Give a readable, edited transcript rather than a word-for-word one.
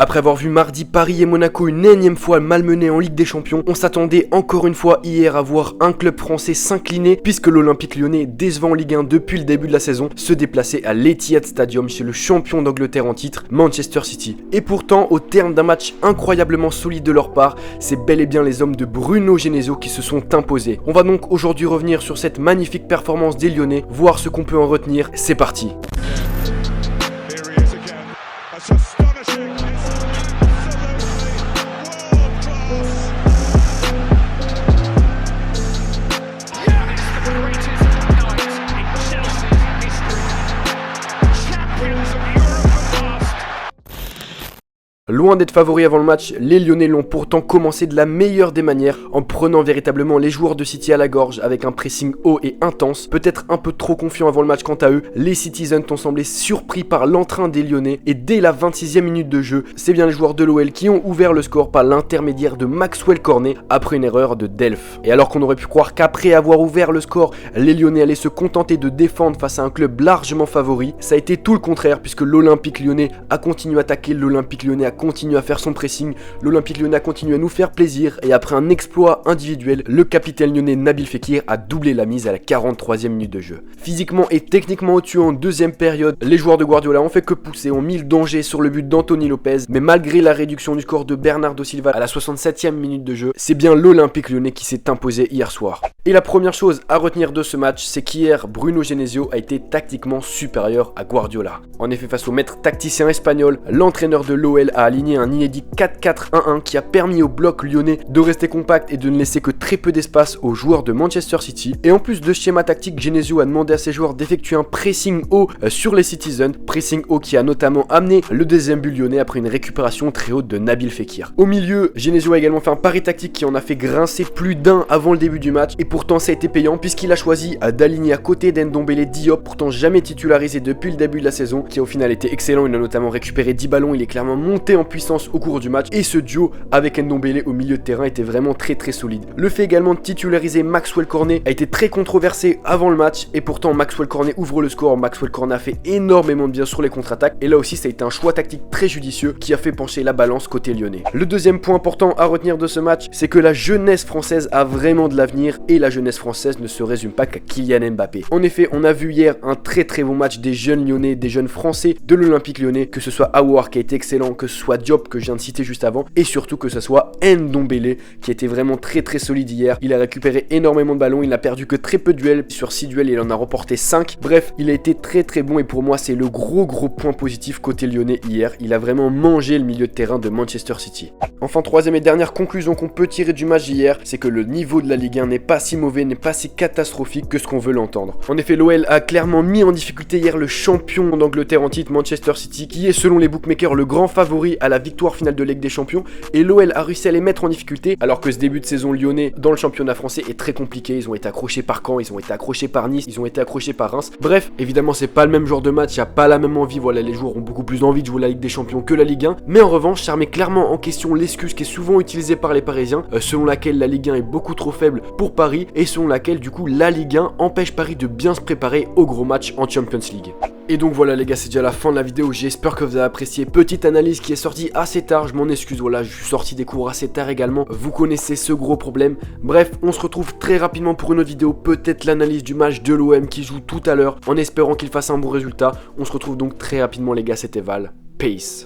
Après avoir vu mardi Paris et Monaco une énième fois malmenés en Ligue des Champions, on s'attendait encore une fois hier à voir un club français s'incliner puisque l'Olympique Lyonnais, décevant en Ligue 1 depuis le début de la saison, se déplaçait à l'Etihad Stadium chez le champion d'Angleterre en titre, Manchester City. Et pourtant, au terme d'un match incroyablement solide de leur part, c'est bel et bien les hommes de Bruno Genesio qui se sont imposés. On va donc aujourd'hui revenir sur cette magnifique performance des Lyonnais, voir ce qu'on peut en retenir, c'est parti. Loin d'être favoris avant le match, les Lyonnais l'ont pourtant commencé de la meilleure des manières en prenant véritablement les joueurs de City à la gorge avec un pressing haut et intense. Peut-être un peu trop confiants avant le match quant à eux, les Citizens ont semblé surpris par l'entrain des Lyonnais et dès la 26e minute de jeu, c'est bien les joueurs de l'OL qui ont ouvert le score par l'intermédiaire de Maxwell Cornet après une erreur de Delph. Et alors qu'on aurait pu croire qu'après avoir ouvert le score, les Lyonnais allaient se contenter de défendre face à un club largement favori, ça a été tout le contraire puisque l'Olympique Lyonnais a continué à attaquer, l'Olympique Lyonnais a continue à faire son pressing, l'Olympique Lyonnais a continué à nous faire plaisir et après un exploit individuel, le capitaine lyonnais Nabil Fekir a doublé la mise à la 43e minute de jeu. Physiquement et techniquement au-dessus en deuxième période, les joueurs de Guardiola ont fait que pousser, ont mis le danger sur le but d'Anthony Lopez, mais malgré la réduction du score de Bernardo Silva à la 67e minute de jeu, c'est bien l'Olympique Lyonnais qui s'est imposé hier soir. Et la première chose à retenir de ce match, c'est qu'hier, Bruno Genesio a été tactiquement supérieur à Guardiola. En effet, face au maître tacticien espagnol, l'entraîneur de l'OL a aligné un inédit 4-4-1-1 qui a permis au bloc lyonnais de rester compact et de ne laisser que très peu d'espace aux joueurs de Manchester City. Et en plus de ce schéma tactique, Genesio a demandé à ses joueurs d'effectuer un pressing haut sur les Citizens, pressing haut qui a notamment amené le deuxième but lyonnais après une récupération très haute de Nabil Fekir. Au milieu, Genesio a également fait un pari tactique qui en a fait grincer plus d'un avant le début du match et pourtant ça a été payant puisqu'il a choisi d'aligner à côté d'Ndombele Diop, pourtant jamais titularisé depuis le début de la saison, qui a au final été excellent. Il a notamment récupéré 10 ballons, il est clairement monté en puissance au cours du match et ce duo avec Ndombele au milieu de terrain était vraiment très solide. Le fait également de titulariser Maxwell Cornet a été très controversé avant le match et pourtant Maxwell Cornet ouvre le score. Maxwell Cornet a fait énormément de bien sur les contre-attaques et là aussi ça a été un choix tactique très judicieux qui a fait pencher la balance côté lyonnais. Le deuxième point important à retenir de ce match, c'est que la jeunesse française a vraiment de l'avenir et la jeunesse française ne se résume pas qu'à Kylian Mbappé. En effet, on a vu hier un très bon match des jeunes lyonnais, des jeunes français de l'Olympique Lyonnais, que ce soit Aouar qui a été excellent, que ce soit Diop que je viens de citer juste avant et surtout que ce soit Ndombele qui était vraiment très solide hier. Il a récupéré énormément de ballons, il n'a perdu que très peu de duels, sur 6 duels il en a remporté 5. Bref, il a été très bon et pour moi c'est le gros point positif côté lyonnais hier. Il a vraiment mangé le milieu de terrain de Manchester City. Enfin, troisième et dernière conclusion qu'on peut tirer du match d'hier, c'est que le niveau de la Ligue 1 n'est pas si mauvais, n'est pas si catastrophique que ce qu'on veut l'entendre. En effet, l'OL a clairement mis en difficulté hier le champion d'Angleterre en titre, Manchester City, qui est selon les bookmakers le grand favori à la victoire finale de Ligue des Champions, et l'OL a réussi à les mettre en difficulté alors que ce début de saison lyonnais dans le championnat français est très compliqué. Ils ont été accrochés par Caen, ils ont été accrochés par Nice, ils ont été accrochés par Reims. Bref, évidemment c'est pas le même genre de match, il n'y a pas la même envie, voilà, les joueurs ont beaucoup plus envie de jouer la Ligue des Champions que la Ligue 1, mais en revanche ça remet clairement en question l'excuse qui est souvent utilisée par les Parisiens, selon laquelle la Ligue 1 est beaucoup trop faible pour Paris et selon laquelle du coup la Ligue 1 empêche Paris de bien se préparer au gros match en Champions League. Et donc voilà les gars, c'est déjà la fin de la vidéo, j'espère que vous avez apprécié. Petite analyse qui est sortie assez tard, je m'en excuse, voilà, je suis sorti des cours assez tard également, vous connaissez ce gros problème. Bref, on se retrouve très rapidement pour une autre vidéo, peut-être l'analyse du match de l'OM qui joue tout à l'heure, en espérant qu'il fasse un bon résultat. On se retrouve donc très rapidement les gars, c'était Val, peace.